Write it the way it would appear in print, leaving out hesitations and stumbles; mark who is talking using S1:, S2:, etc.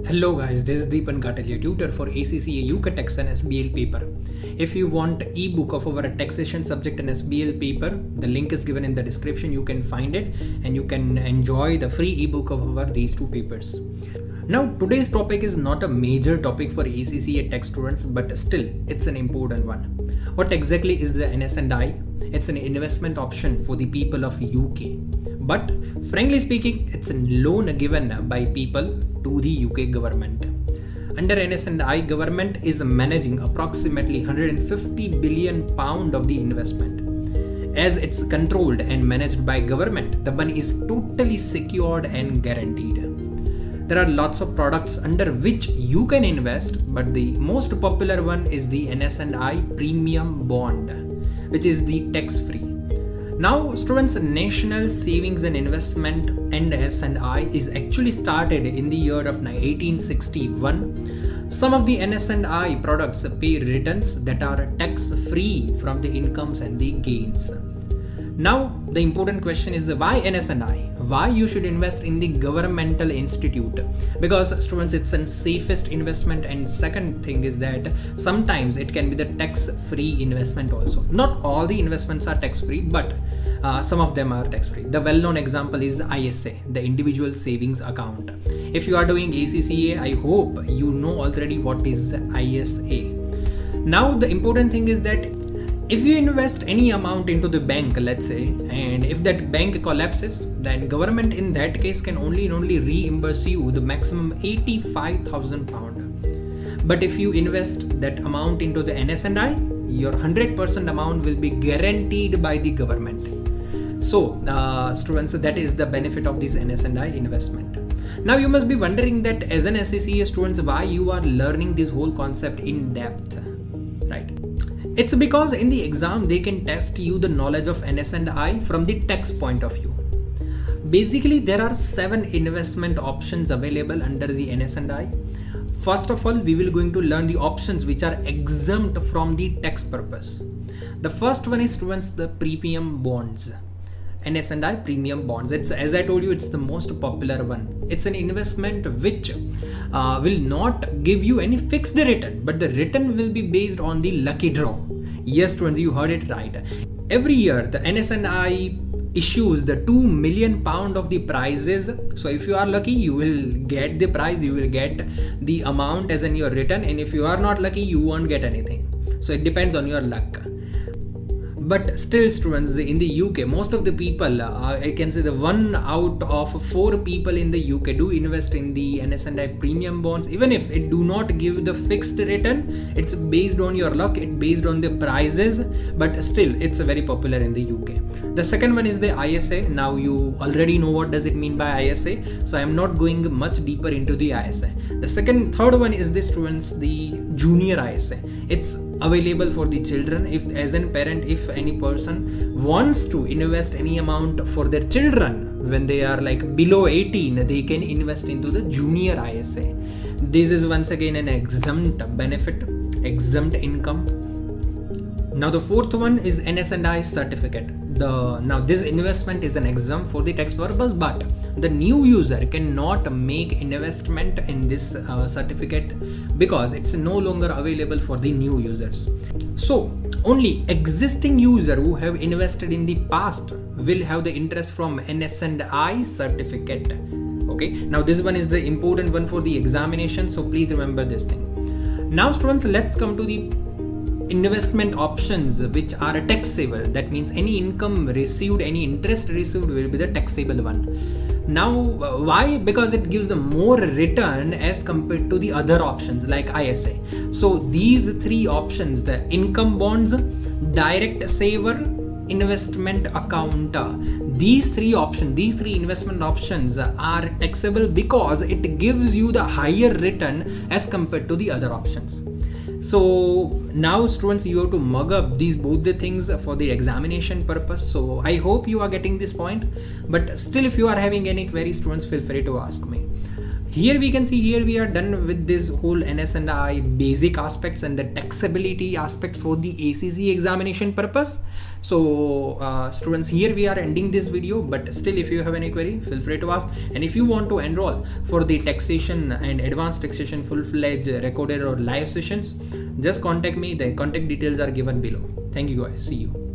S1: Hello guys, this is Deepan Katalia, tutor for ACCA UK Tax and SBL paper. If you want ebook of our taxation subject and SBL paper, the link is given in the description. You can find it and you can enjoy the free ebook of our these two papers. Now today's topic is not a major topic for ACCA tax students, but still it's an important one. What exactly is the NS&I? It's an investment option for the people of UK. But frankly speaking, it's a loan given by people to the UK government. Under NS&I, government is managing approximately £150 billion of the investment. As it's controlled and managed by government, the money is totally secured and guaranteed. There are lots of products under which you can invest, but the most popular one is the NS&I Premium Bond, which is the tax-free. Now, students, National Savings and Investment NS&I is actually started in the year of 1861. Some of the NS&I products pay returns that are tax-free from the incomes and the gains. Now, the important question is why NS&I? Why you should invest in the governmental institute? Because students, it's the safest investment, and second thing is that sometimes it can be the tax-free investment also. Not all the investments are tax-free, but some of them are tax-free. The well-known example is ISA, the individual savings account. If you are doing ACCA, I hope you know already what is ISA. Now, the important thing is that if you invest any amount into the bank, let's say, and if that bank collapses, then government in that case can only reimburse you the maximum £85,000. But if you invest that amount into the NS&I, your 100% amount will be guaranteed by the government. So, students, that is the benefit of this NS&I investment. Now you must be wondering that as an SCCA students, why you are learning this whole concept in depth, right? It's because in the exam they can test you the knowledge of NS&I from the tax point of view. Basically, there are 7 investment options available under the NS&I. First of all, we will going to learn the options which are exempt from the tax purpose. The first one is, students, the premium bonds. NS&I premium bonds. It's, as I told you, it's the most popular one. It's an investment which will not give you any fixed return, but the return will be based on the lucky draw. Yes, students, you heard it right. Every year, the NS&I issues the £2 million of the prizes. So if you are lucky, you will get the prize, you will get the amount as in your return, and if you are not lucky, you won't get anything. So it depends on your luck. But still, students, in the UK, most of the people, I can say the 1 out of 4 people in the UK do invest in the NS&I premium bonds. Even if it do not give the fixed return, it's based on your luck, it's based on the prizes, but still it's very popular in the UK. The second one is the ISA. Now you already know what does it mean by ISA, so I'm not going much deeper into the ISA. The third one is the, students, the junior ISA. It's available for the children. If as a parent, if any person wants to invest any amount for their children when they are like below 18, they can invest into the junior ISA. This is once again an exempt benefit, exempt income. Now the fourth one is NS&I certificate. Now this investment is an exempt for the tax purpose, but the new user cannot make investment in this certificate because it's no longer available for the new users. So only existing user who have invested in the past will have the interest from NS&I certificate. Okay, now this one is the important one for the examination, so please remember this thing. Now students, let's come to the investment options which are taxable. That means any income received, any interest received will be the taxable one. Now why? Because it gives the more return as compared to the other options like ISA. So these 3 options, the income bonds, direct saver, investment account, these 3 investment options are taxable because it gives you the higher return as compared to the other options. So now students, you have to mug up both the things for the examination purpose. So I hope you are getting this point, but still if you are having any queries, students, feel free to ask me. Here we can see, here we are done with this whole NS&I basic aspects and the taxability aspect for the ACCA examination purpose. So students, here we are ending this video, but still if you have any query, feel free to ask. And if you want to enroll for the taxation and advanced taxation full-fledged recorded or live sessions, just contact me. The contact details are given below. Thank you guys. See you.